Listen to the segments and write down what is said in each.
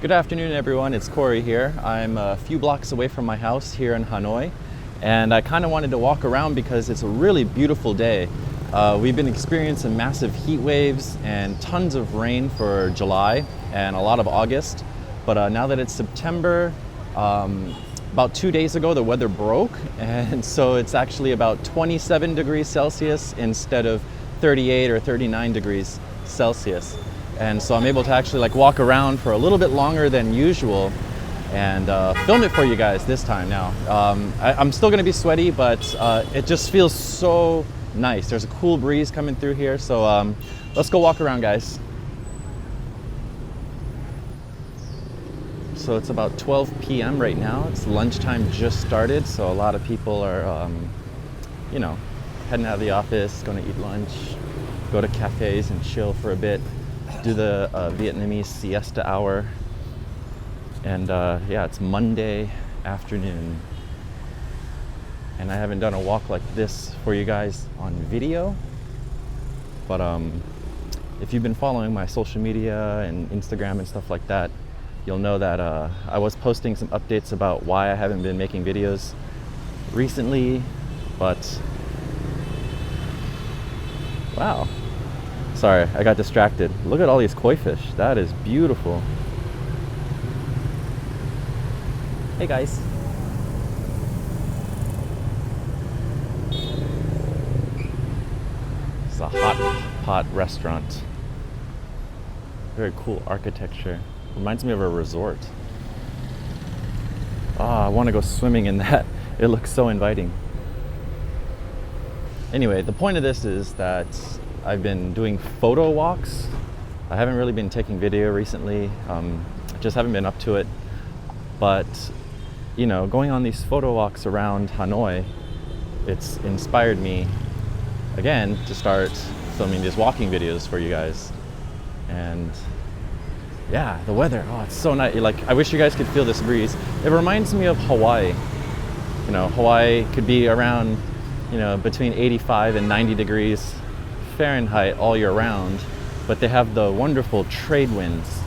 Good afternoon, everyone. It's Cory here. I'm a few blocks away from my house here in Hanoi, and I kind of wanted to walk around because it's a really beautiful day. We've been experiencing massive heat waves and tons of rain for July and a lot of August, but now that it's September, about 2 days ago the weather broke, and so it's actually about 27 degrees Celsius instead of 38 or 39 degrees Celsius. And so I'm able to actually walk around for a little bit longer than usual and film it for you guys this time now. I'm still gonna be sweaty, but it just feels so nice. There's a cool breeze coming through here, so let's go walk around, guys. So it's about 12 p.m. right now. It's lunchtime just started, so a lot of people are, heading out of the office, going to eat lunch, go to cafes and chill for a bit. Do the Vietnamese siesta hour, and yeah, it's Monday afternoon, and I haven't done a walk like this for you guys on video, but if you've been following my social media and Instagram and stuff like that, you'll know that I was posting some updates about why I haven't been making videos recently, but wow. Sorry, I got distracted. Look at all these koi fish. That is beautiful. Hey guys. It's a hot pot restaurant. Very cool architecture. Reminds me of a resort. Ah, I want to go swimming in that. It looks so inviting. Anyway, the point of this is that I've been doing photo walks. I haven't really been taking video recently. Just haven't been up to it. But, going on these photo walks around Hanoi, it's inspired me again to start filming these walking videos for you guys. And yeah, the weather, it's so nice. I wish you guys could feel this breeze. It reminds me of Hawaii. Hawaii could be around, between 85 and 90 degrees Fahrenheit all year round, but they have the wonderful trade winds.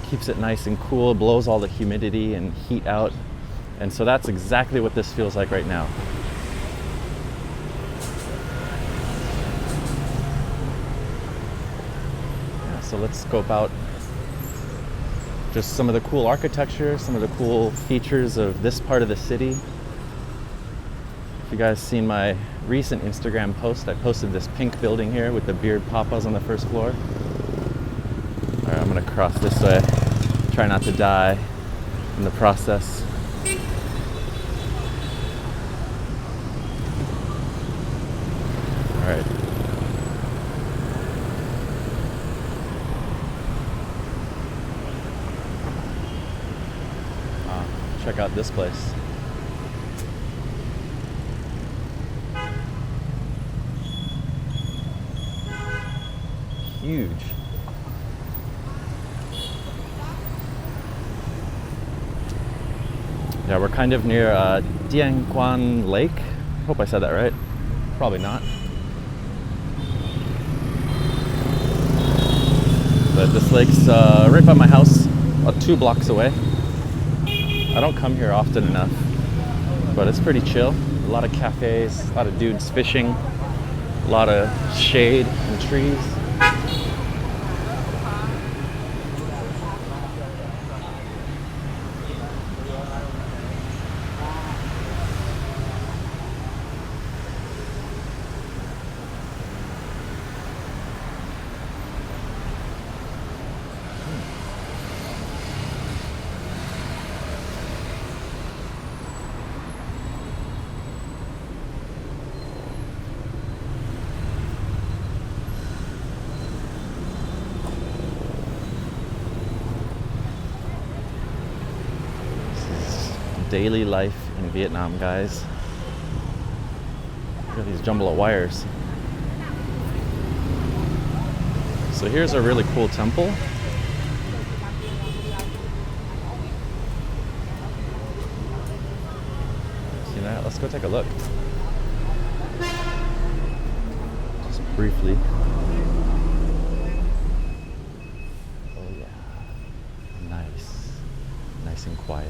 Keeps it nice and cool, blows all the humidity and heat out, and so that's exactly what this feels like right now. Yeah, so let's scope out just some of the cool architecture, some of the cool features of this part of the city. If you guys seen my recent Instagram post, I posted this pink building here with the beard papas on the first floor. All right, I'm gonna cross this way. Try not to die in the process. All right. Check out this place. Huge. Yeah, we're kind of near Dien Quan Lake. Hope I said that right. Probably not. But this lake's right by my house, about 2 blocks away. I don't come here often enough, but it's pretty chill. A lot of cafes, a lot of dudes fishing, a lot of shade and trees. Daily life in Vietnam, guys. Look at these jumble of wires. So here's a really cool temple. See that? Let's go take a look. Just briefly. Oh yeah. Nice. Nice and quiet.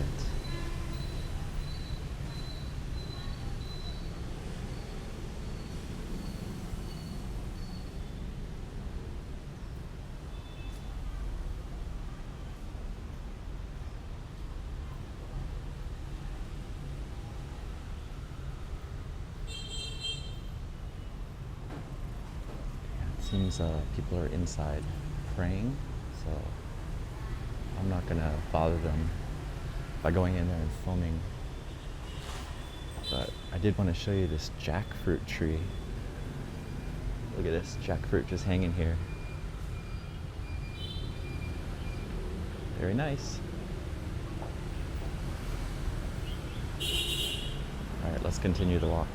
Seems people are inside praying, so I'm not gonna bother them by going in there and filming. But I did want to show you this jackfruit tree. Look at this jackfruit just hanging here. Very nice. All right, let's continue the walk.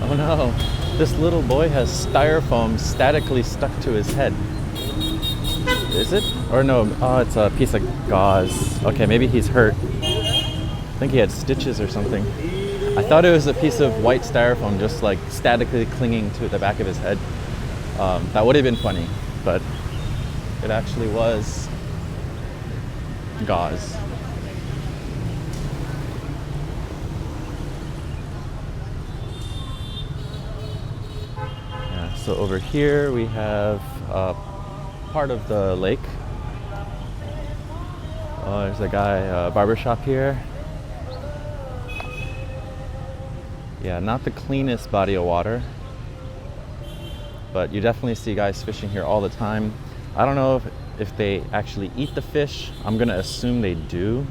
Oh no, this little boy has styrofoam statically stuck to his head. Is it? Or no, oh, it's a piece of gauze. Okay, maybe he's hurt. I think he had stitches or something. I thought it was a piece of white styrofoam just like statically clinging to the back of his head. That would have been funny, but it actually was gauze. So over here we have part of the lake. Oh, there's a guy, barbershop here. Yeah, not the cleanest body of water, but you definitely see guys fishing here all the time. I don't know if they actually eat the fish. I'm gonna assume they do,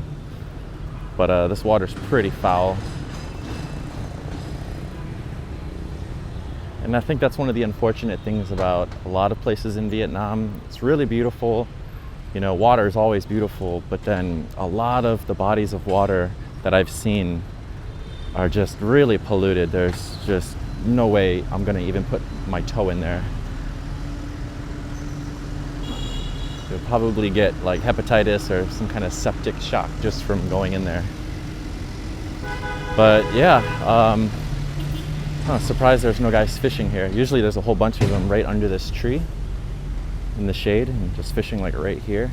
but this water's pretty foul. And I think that's one of the unfortunate things about a lot of places in Vietnam. It's really beautiful. You know, water is always beautiful, but then a lot of the bodies of water that I've seen are just really polluted. There's just no way I'm gonna even put my toe in there. You'll probably get like hepatitis or some kind of septic shock just from going in there. But yeah, surprised there's no guys fishing here. Usually there's a whole bunch of them right under this tree in the shade and just fishing like right here.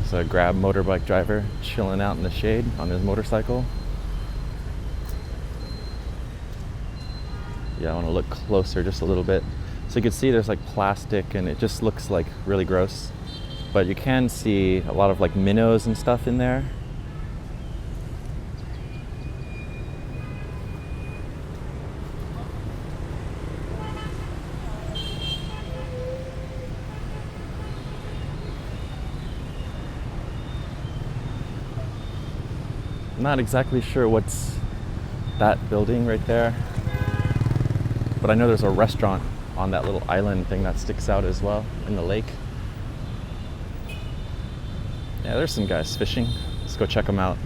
It's a Grab motorbike driver chilling out in the shade on his motorcycle. Yeah, I want to look closer just a little bit. So you can see there's like plastic and it just looks like really gross. But you can see a lot of like minnows and stuff in there. I'm not exactly sure what's that building right there, but I know there's a restaurant on that little island thing that sticks out as well in the lake. Yeah, there's some guys fishing. Let's go check them out.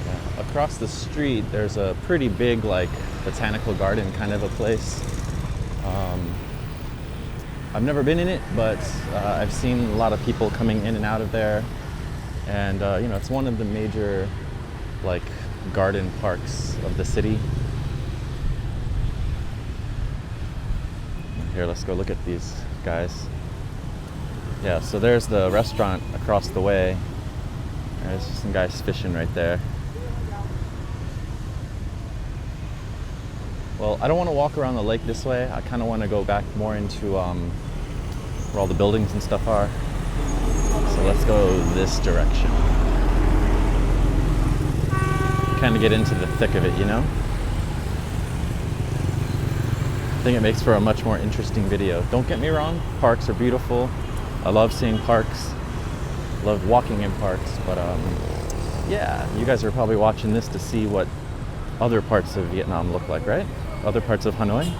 Yeah, across the street, there's a pretty big, like, Botanical Garden kind of a place. I've never been in it, but I've seen a lot of people coming in and out of there. And, you know, it's one of the major, like, garden parks of the city. Here, let's go look at these guys. Yeah, so there's the restaurant across the way. There's some guys fishing right there. Well, I don't want to walk around the lake this way. I kind of want to go back more into where all the buildings and stuff are. So let's go this direction. Kind of get into the thick of it, you know? I think it makes for a much more interesting video. Don't get me wrong, parks are beautiful. I love seeing parks. I love walking in parks, but Yeah, you guys are probably watching this to see what other parts of Vietnam look like, right? Other parts of Hanoi.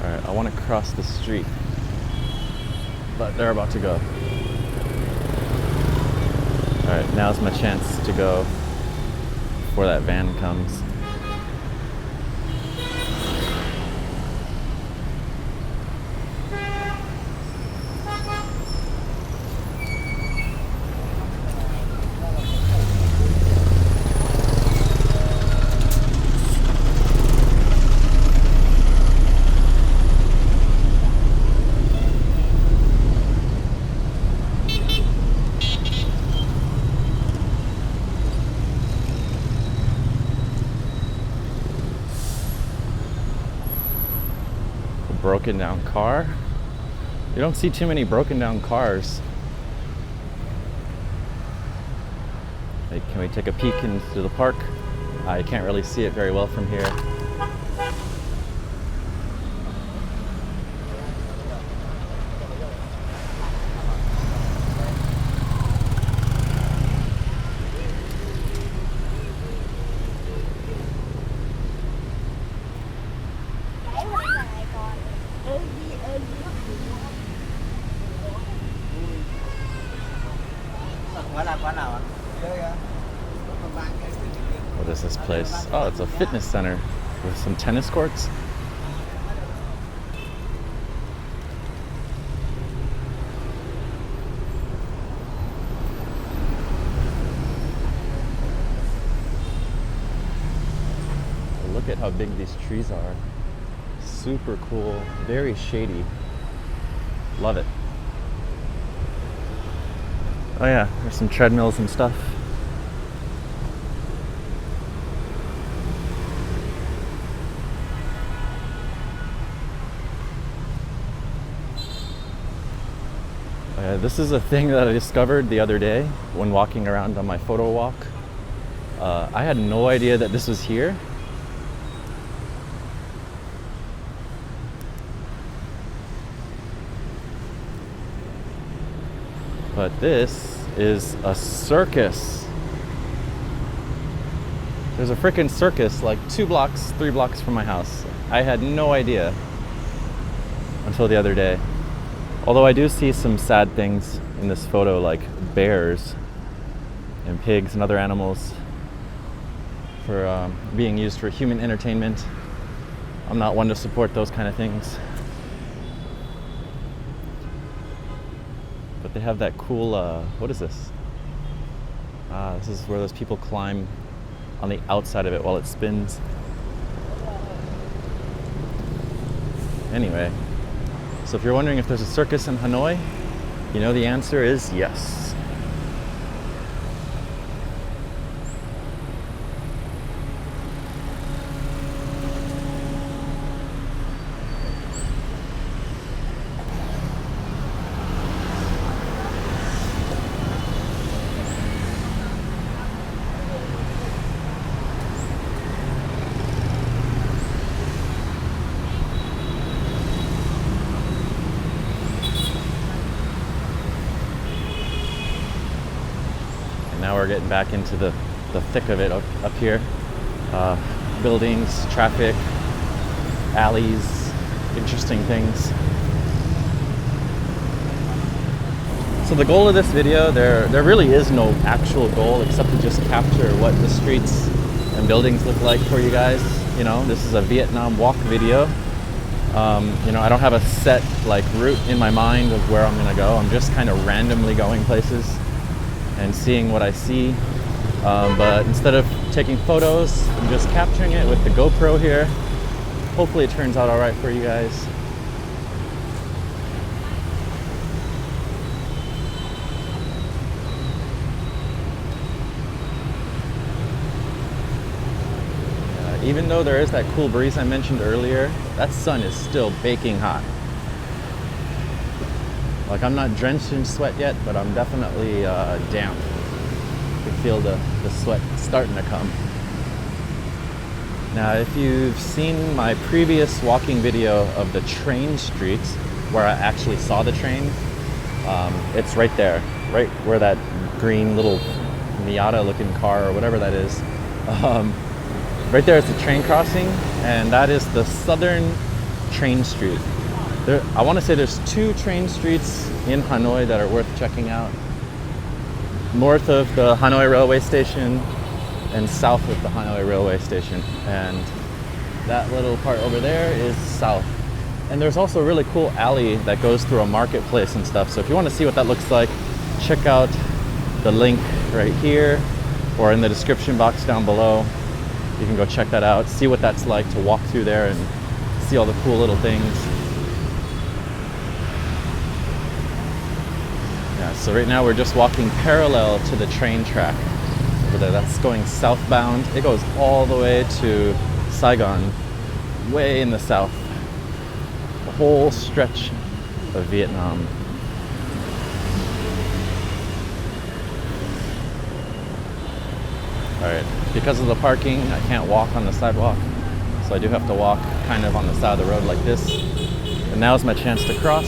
All right, I want to cross the street, but they're about to go. All right, now's my chance to go before that van comes. Broken down car. You don't see too many broken down cars. Hey, can we take a peek into the park? I can't really see it very well from here. What is this place? Oh, it's a fitness center with some tennis courts. Look at how big these trees are. Super cool, very shady. Love it. Oh yeah, there's some treadmills and stuff. This is a thing that I discovered the other day when walking around on my photo walk. I had no idea that this was here. But this is a circus. There's a freaking circus like 2 blocks, 3 blocks from my house. I had no idea until the other day. Although I do see some sad things in this photo, like bears and pigs and other animals for being used for human entertainment. I'm not one to support those kind of things. But they have that cool, what is this? This is where those people climb on the outside of it while it spins. Anyway, so if you're wondering if there's a circus in Hanoi, you know the answer is yes. Now we're getting back into the thick of it up here. Buildings, traffic, alleys, interesting things. So the goal of this video, there really is no actual goal except to just capture what the streets and buildings look like for you guys. You know, this is a Vietnam walk video. You know, I don't have a set like route in my mind of where I'm gonna go. I'm just kind of randomly going places and seeing what I see, but instead of taking photos, I'm just capturing it with the GoPro here. Hopefully it turns out all right for you guys. Even though there is that cool breeze I mentioned earlier, that sun is still baking hot. Like, I'm not drenched in sweat yet, but I'm definitely damp. I can feel the sweat starting to come. Now, if you've seen my previous walking video of the train streets, where I actually saw the train, it's right there, right where that green little Miata looking car or whatever that is. Right there is the train crossing, and that is the southern train street. I want to say there's 2 train streets in Hanoi that are worth checking out. North of the Hanoi railway station and south of the Hanoi railway station. And that little part over there is south. And there's also a really cool alley that goes through a marketplace and stuff. So if you want to see what that looks like, check out the link right here or in the description box down below. You can go check that out, see what that's like to walk through there and see all the cool little things. Yeah, so right now we're just walking parallel to the train track over there. That's going southbound. It goes all the way to Saigon, way in the south. The whole stretch of Vietnam. Alright, because of the parking, I can't walk on the sidewalk, so I do have to walk kind of on the side of the road like this. And now's my chance to cross.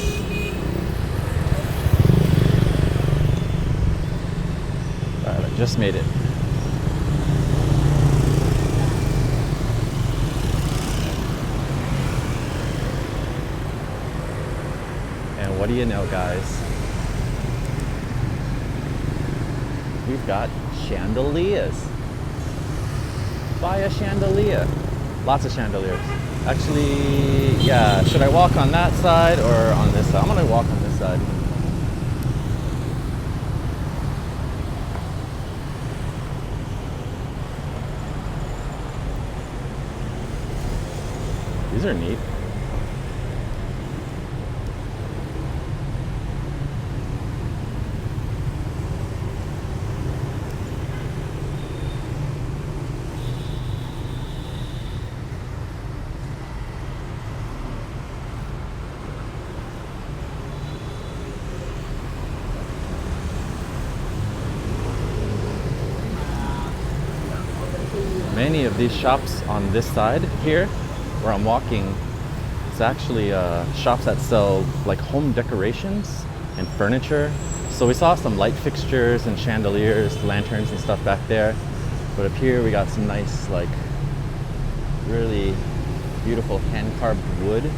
Alright, I just made it. And what do you know, guys? We've got chandeliers. Buy a chandelier. Lots of chandeliers. Actually, yeah, should I walk on that side or on this side? I'm gonna walk on this side. These are neat. Many of these shops on this side here, where I'm walking, it's actually shops that sell like home decorations and furniture. So we saw some light fixtures and chandeliers, lanterns and stuff back there. But up here we got some nice, like, really beautiful hand-carved wood,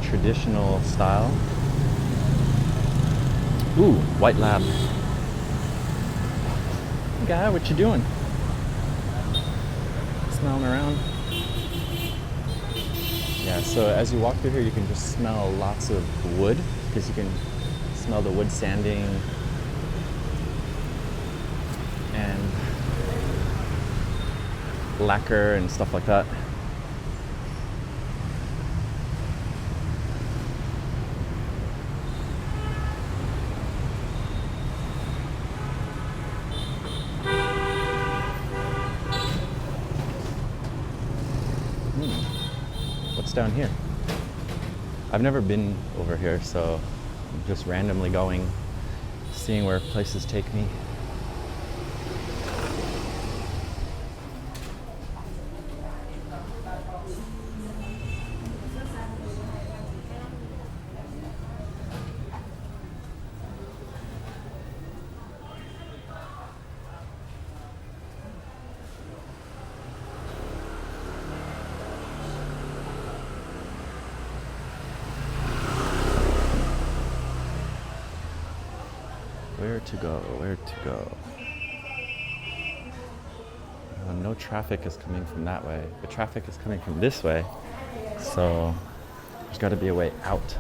traditional style. Ooh, white lab. Guy, what you doing? Smelling around. Yeah, so as you walk through here, you can just smell lots of wood, because you can smell the wood sanding and lacquer and stuff like that. What's down here? I've never been over here, so I'm just randomly going, seeing where places take me. Where to go? Where to go? No traffic is coming from that way. The traffic is coming from this way. So there's got to be a way out.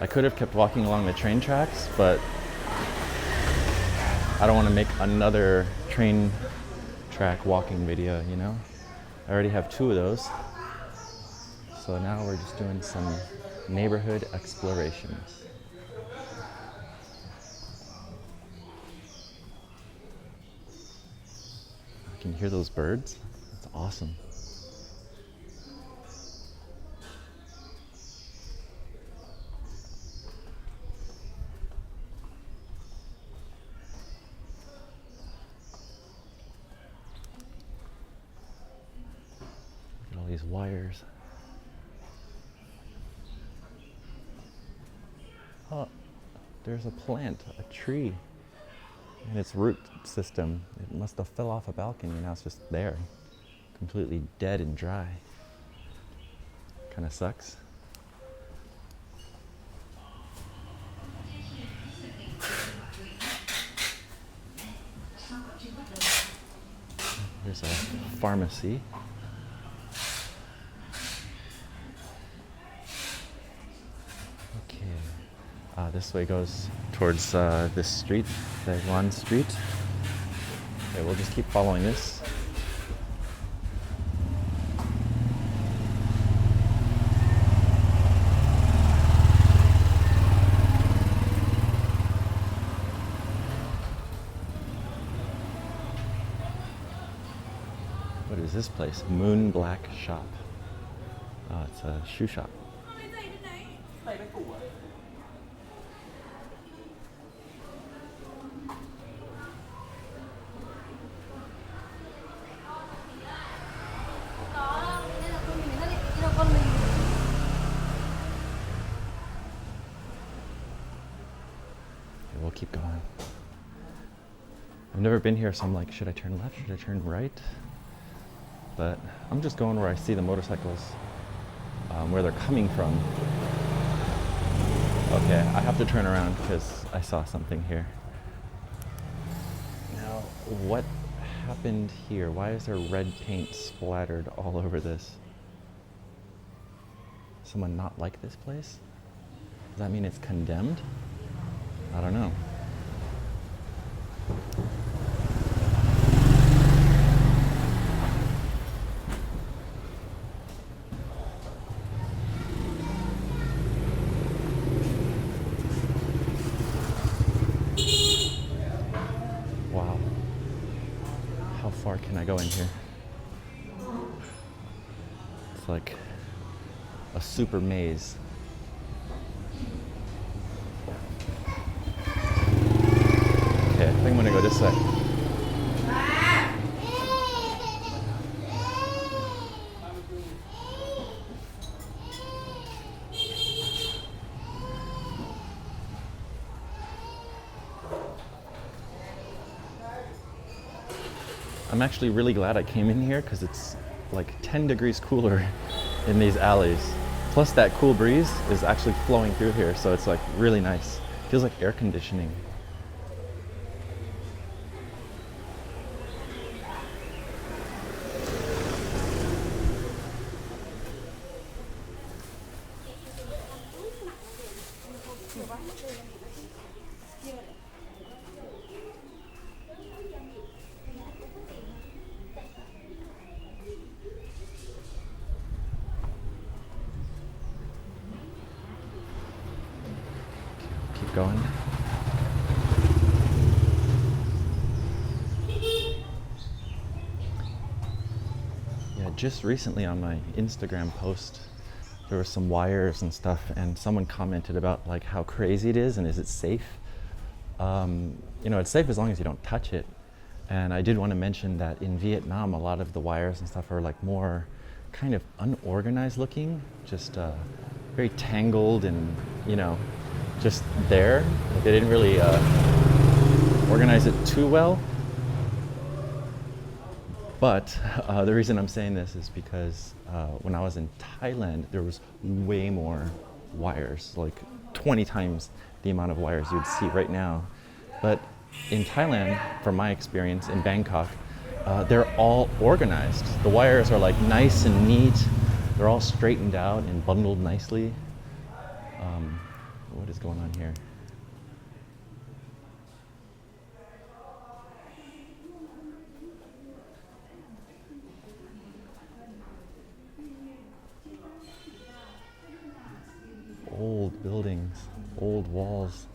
I could have kept walking along the train tracks, but I don't want to make another train track walking video, you know? I already have 2 of those. So now we're just doing some neighborhood explorations. I can hear those birds. That's awesome. these wires. Oh, there's a plant, a tree, and its root system. It must have fell off a balcony and now it's just there, completely dead and dry. Kind of sucks. There's a pharmacy. Okay, this way goes towards this street, the Yuan Street. Okay, we'll just keep following this. What is this place? Moon Black Shop. Oh, it's a shoe shop. Okay, we'll keep going. I've never been here, so I'm like, should I turn left? Should I turn right? But I'm just going where I see the motorcycles, where they're coming from. Okay, I have to turn around because I saw something here. Now, what happened here? Why is there red paint splattered all over this? Someone not like this place? Does that mean it's condemned? I don't know. Wow. How far can I go in here? It's like a super maze. Okay, I think I'm gonna go this way. I'm actually really glad I came in here because it's like 10 degrees cooler in these alleys. Plus that cool breeze is actually flowing through here, so it's like really nice. Feels like air conditioning. Keep going. Yeah, just recently on my Instagram post, there were some wires and stuff, and someone commented about like how crazy it is and is it safe? You know, it's safe as long as you don't touch it. And I did want to mention that in Vietnam, a lot of the wires and stuff are like more kind of unorganized looking, just very tangled and, you know, just there. They didn't really organize it too well. But the reason I'm saying this is because when I was in Thailand, there was way more wires, like 20 times the amount of wires you would see right now. But in Thailand, from my experience in Bangkok, they're all organized. The wires are like nice and neat. They're all straightened out and bundled nicely. What is going on here? Old buildings, old walls.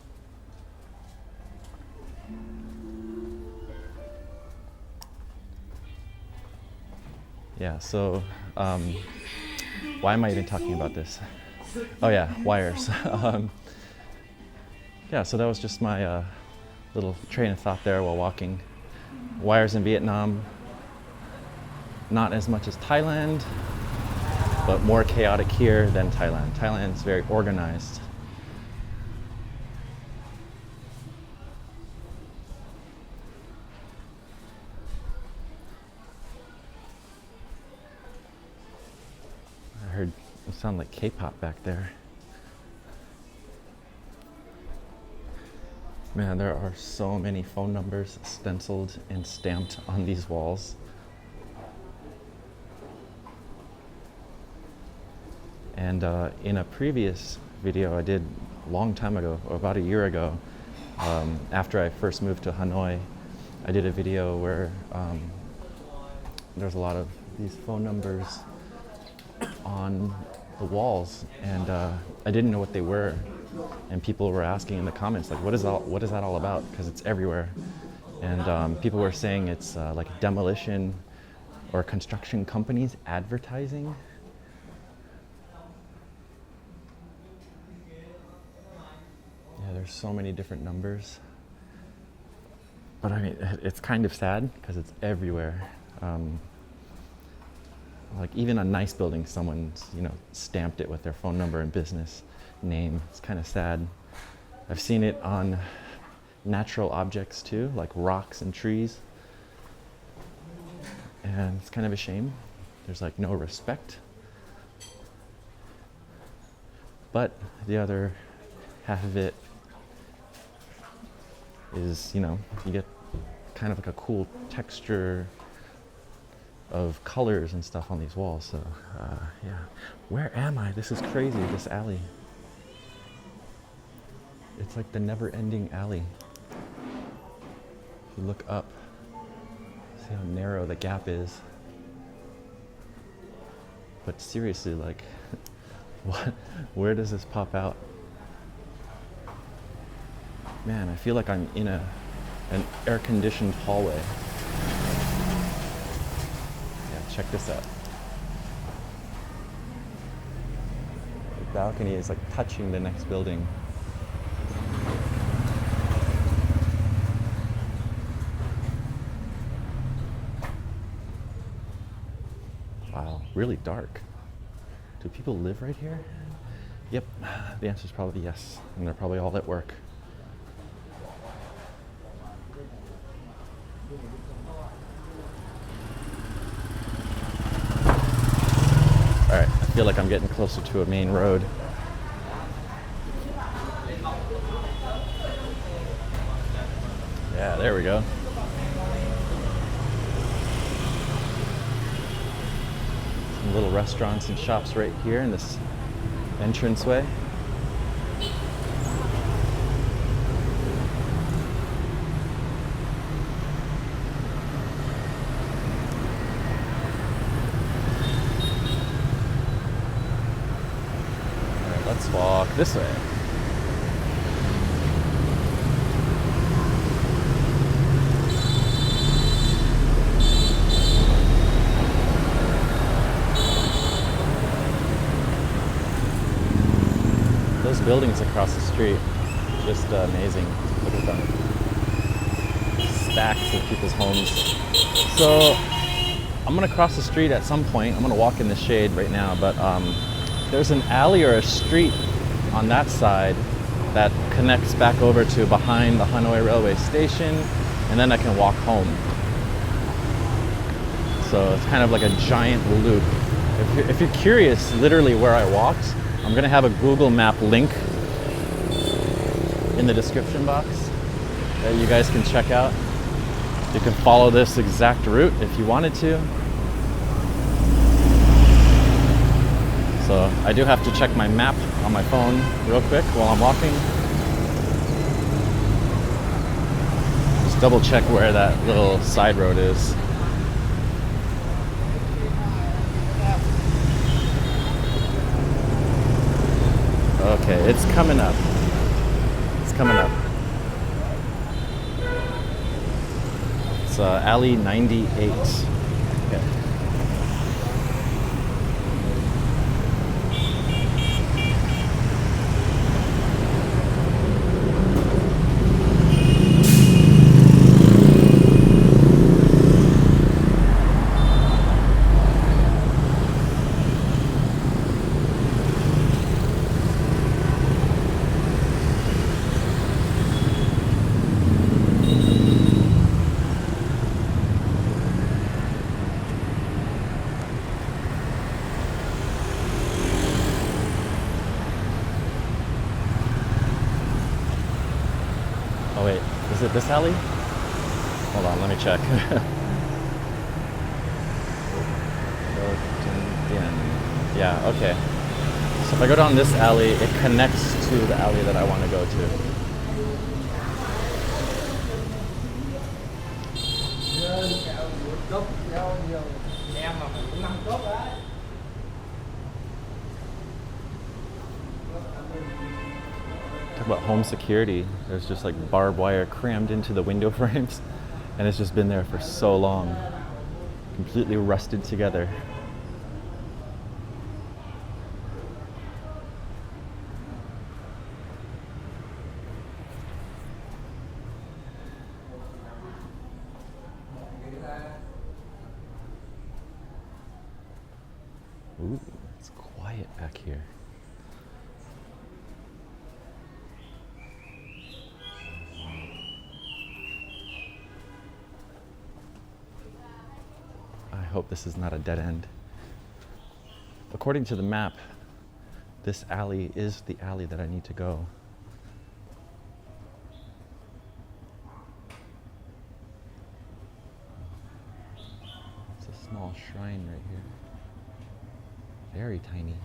Yeah, so why am I even talking about this? Oh yeah, wires. Yeah, so that was just my little train of thought there while walking. Wires in Vietnam, not as much as Thailand. but more chaotic here than Thailand. Thailand's very organized. I heard it sound like K-pop back there. Man, there are so many phone numbers stenciled and stamped on these walls. And in a previous video I did a long time ago, or about a year ago, after I first moved to Hanoi, I did a video where there's a lot of these phone numbers on the walls, and I didn't know what they were. And people were asking in the comments, like, what is that all about? Because it's everywhere. And people were saying it's like demolition or construction companies advertising. Yeah, there's so many different numbers. But I mean, it's kind of sad because it's everywhere. Like even a nice building, someone's, stamped it with their phone number and business name. It's kind of sad. I've seen it on natural objects too, like rocks and trees. And it's kind of a shame. There's like no respect. But the other half of it is, you get kind of like a cool texture of colors and stuff on these walls. So yeah, where am I? This is crazy, this alley. It's like the never-ending alley. If you look up, see how narrow the gap is. But seriously, like, where does this pop out? Man, I feel like I'm in an air-conditioned hallway. Yeah, check this out. The balcony is like touching the next building. Wow, really dark. Do people live right here? Yep, the answer is probably yes, and they're probably all at work. All right, I feel like I'm getting closer to a main road. Yeah, there we go. Some little restaurants and shops right here in this entranceway. Let's walk this way. Those buildings across the street, just amazing. Look at them. Stacks of people's homes. So I'm gonna cross the street at some point. I'm gonna walk in the shade right now, but there's an alley or a street on that side that connects back over to behind the Hanoi railway station, and then I can walk home. So it's kind of like a giant loop. If you're curious literally where I walked, I'm gonna have a Google Map link in the description box that you guys can check out. You can follow this exact route if you wanted to. So I do have to check my map on my phone real quick while I'm walking. Just double check where that little side road is. Okay, it's coming up. It's coming up. It's alley 98. Okay. this alley? Hold on, let me check. Yeah, okay. So if I go down this alley, it connects to the alley that I want to go to. Talk about home security. There's just like barbed wire crammed into the window frames, and it's just been there for so long, completely rusted together. Ooh, it's quiet back here. I hope this is not a dead end. According to the map, this alley is the alley that I need to go. It's a small shrine right here. Very tiny.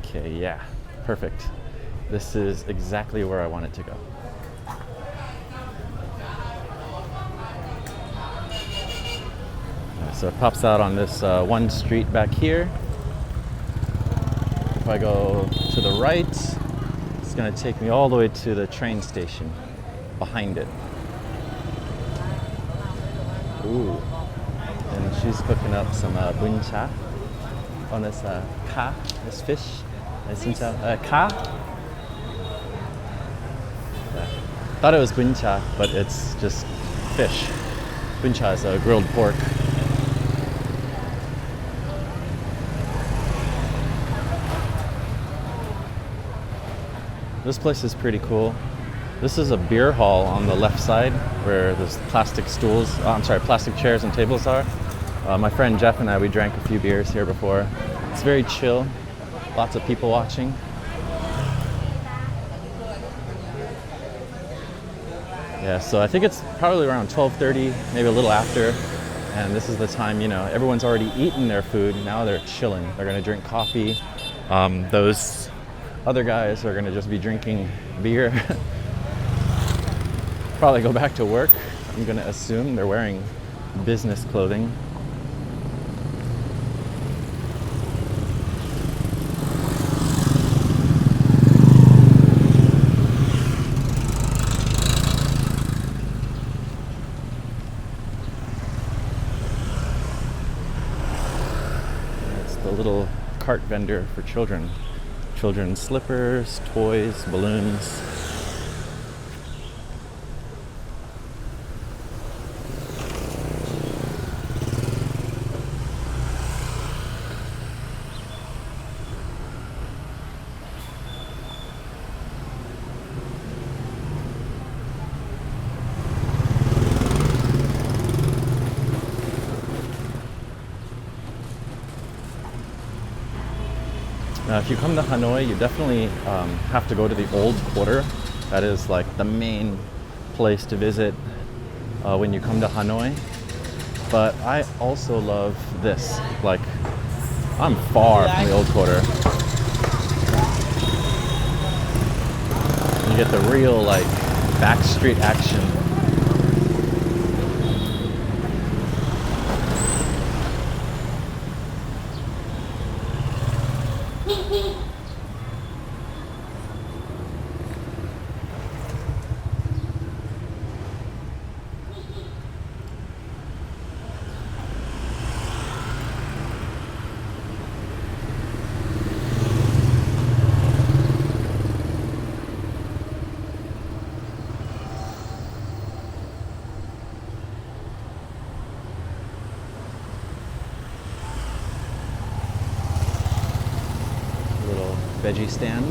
Okay, yeah, perfect. This is exactly where I want it to go. So it pops out on this one street back here. If I go to the right, it's gonna take me all the way to the train station behind it. Ooh, and she's cooking up some bun cha. On this ka, this fish. Ka? Yeah. Thought it was bun cha, but it's just fish. Bun cha is a grilled pork. This place is pretty cool. This is a beer hall on the left side where there's plastic stools, plastic chairs and tables are. My friend Jeff and I, we drank a few beers here before. It's very chill, lots of people watching. Yeah, so I think it's probably around 12:30, maybe a little after. And this is the time, you know, everyone's already eaten their food. Now they're chilling. They're gonna drink coffee. Those other guys are gonna just be drinking beer. Probably go back to work. I'm gonna assume they're wearing business clothing. Little cart vendor for children. Children's slippers, toys, balloons. Now, if you come to Hanoi, you definitely have to go to the Old Quarter. That is like the main place to visit when you come to Hanoi. But I also love this. Like, I'm far from the Old Quarter. You get the real like backstreet action. veggie stand.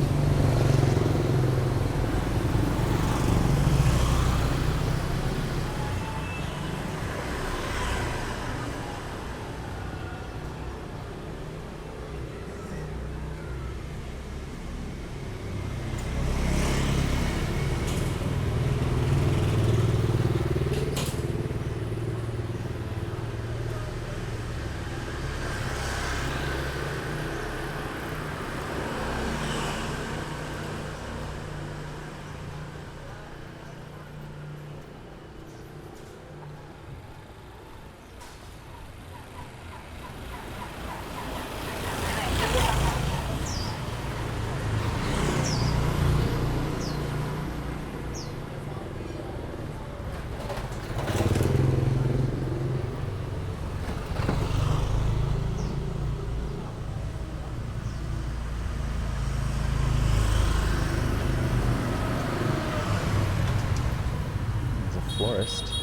Florist,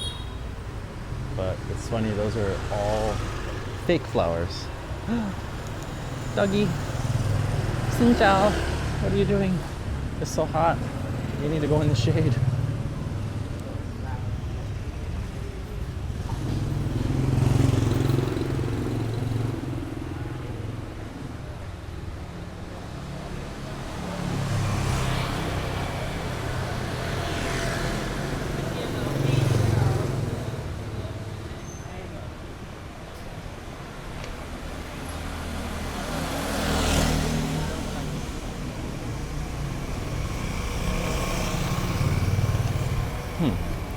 but it's funny, those are all fake flowers. Dougie, xin chào. What are you doing? It's so hot. You need to go in the shade.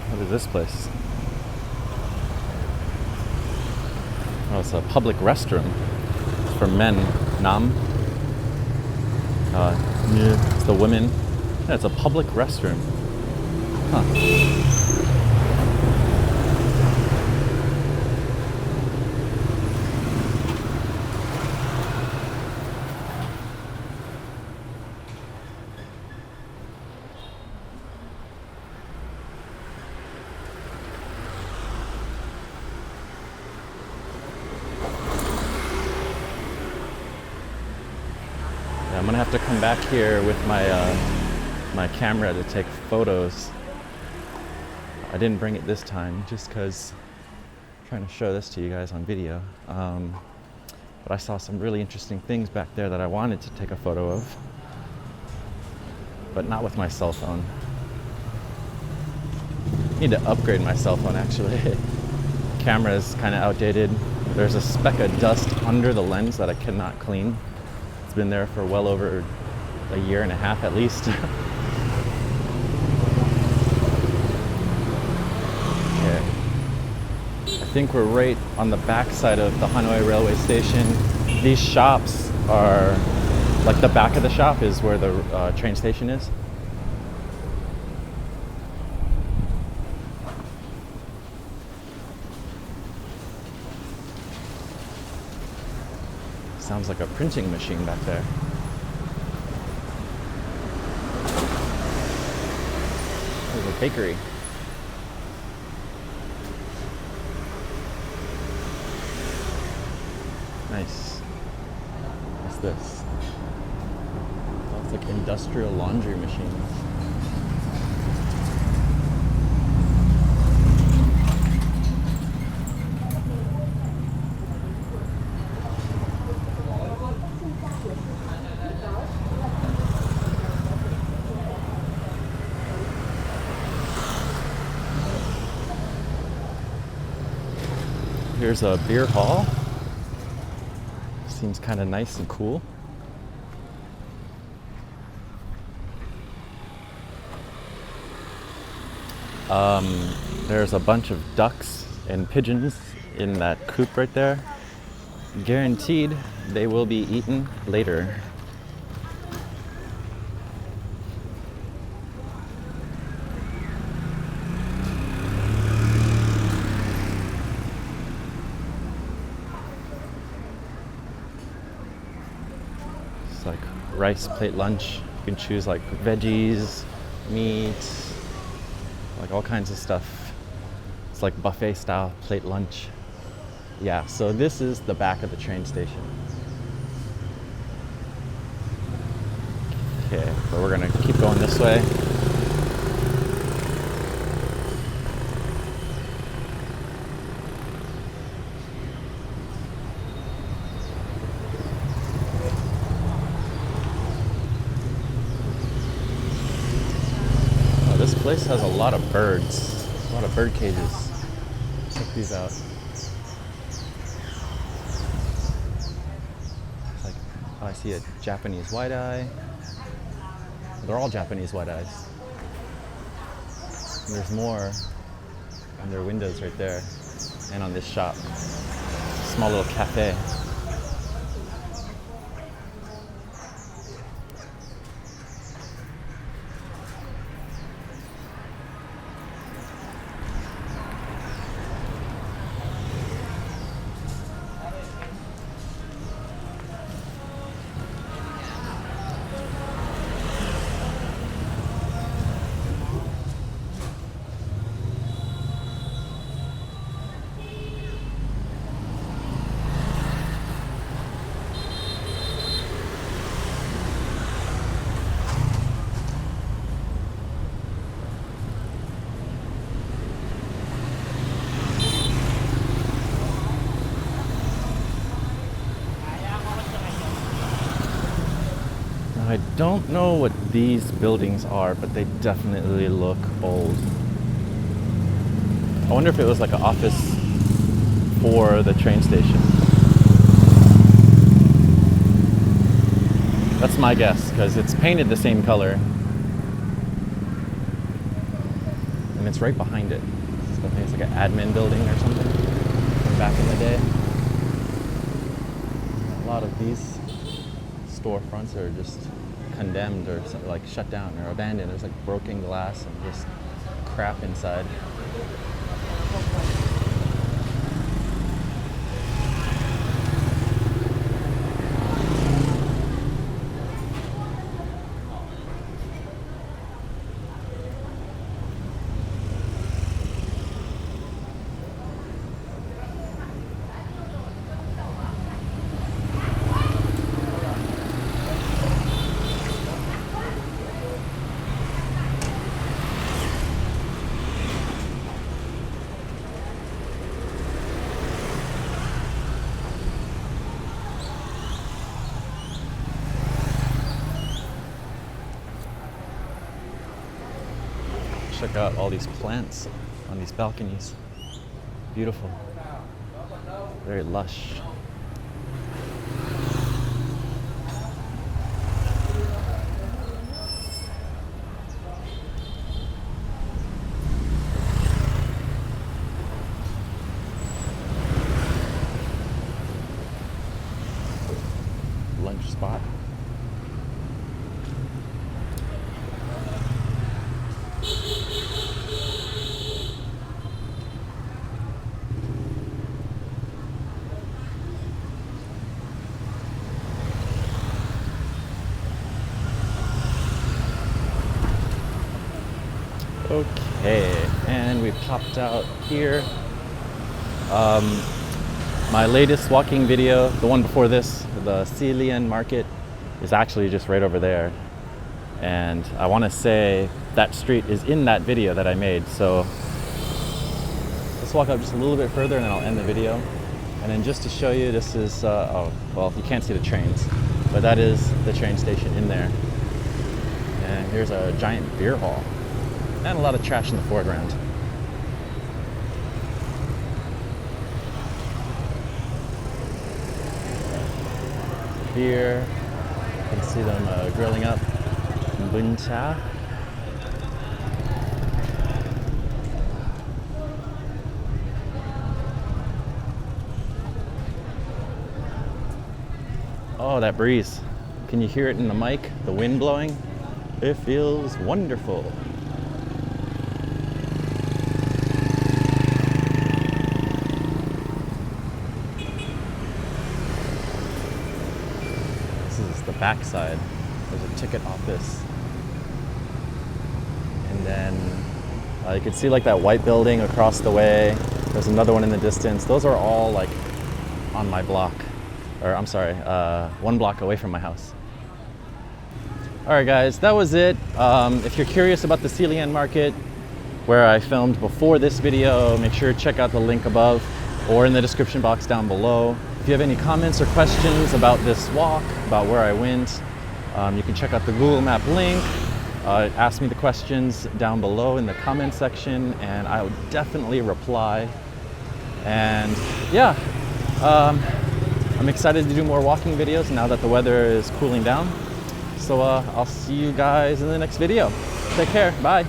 What is this place? Oh, it's a public restroom. It's for men. Nam. It's the women. Yeah, it's a public restroom. Huh. I'm gonna have to come back here with my camera to take photos. I didn't bring it this time just because I'm trying to show this to you guys on video. But I saw some really interesting things back there that I wanted to take a photo of, but not with my cell phone. I need to upgrade my cell phone actually. Camera is kind of outdated. There's a speck of dust under the lens that I cannot clean. Been there for well over a year and a half at least. Okay. I think we're right on the back side of the Hanoi railway station. These shops are like the back of the shop is where the train station is. Sounds like a printing machine back there. There's a bakery. Nice. What's this? Oh, it's like industrial laundry machines. Here's a beer hall. Seems kind of nice and cool. There's a bunch of ducks and pigeons in that coop right there. Guaranteed they will be eaten later. Like rice plate lunch. You can choose like veggies, meat, like all kinds of stuff. It's like buffet style plate lunch. Yeah, so this is the back of the train station. Okay, but we're gonna keep going this way. Oh, this place has a lot of birds, a lot of bird cages. Check these out. It's like, oh, I see a Japanese white-eye. They're all Japanese white-eyes. And there's more on their windows right there, and on this shop. Small little cafe. I don't know what these buildings are, but they definitely look old. I wonder if it was like an office for the train station. That's my guess, because it's painted the same color. And it's right behind it. So I think it's like an admin building or something from back in the day. A lot of these storefronts are just condemned or like shut down or abandoned. There's like broken glass and just crap inside. Check out all these plants on these balconies. Beautiful. Very lush. Lunch spot. Okay, and we popped out here. My latest walking video, the one before this, the Celian Market, is actually just right over there. And I want to say that street is in that video that I made. So let's walk up just a little bit further and then I'll end the video. And then just to show you, this is, oh, well, you can't see the trains, but that is the train station in there. And here's a giant beer hall. And a lot of trash in the foreground. Here, you can see them grilling up buncha. Oh, that breeze. Can you hear it in the mic? The wind blowing? It feels wonderful. Backside, there's a ticket office, and then you can see like that white building across the way. There's another one in the distance. Those are all like on my block, or I'm sorry, 1 block away from my house. All right, guys, that was it. If you're curious about the Sealand Market, where I filmed before this video, make sure to check out the link above or in the description box down below. If you have any comments or questions about this walk, about where I went, you can check out the Google Map link. Ask me the questions down below in the comment section, and I will definitely reply. And yeah, I'm excited to do more walking videos now that the weather is cooling down. So I'll see you guys in the next video. Take care. Bye.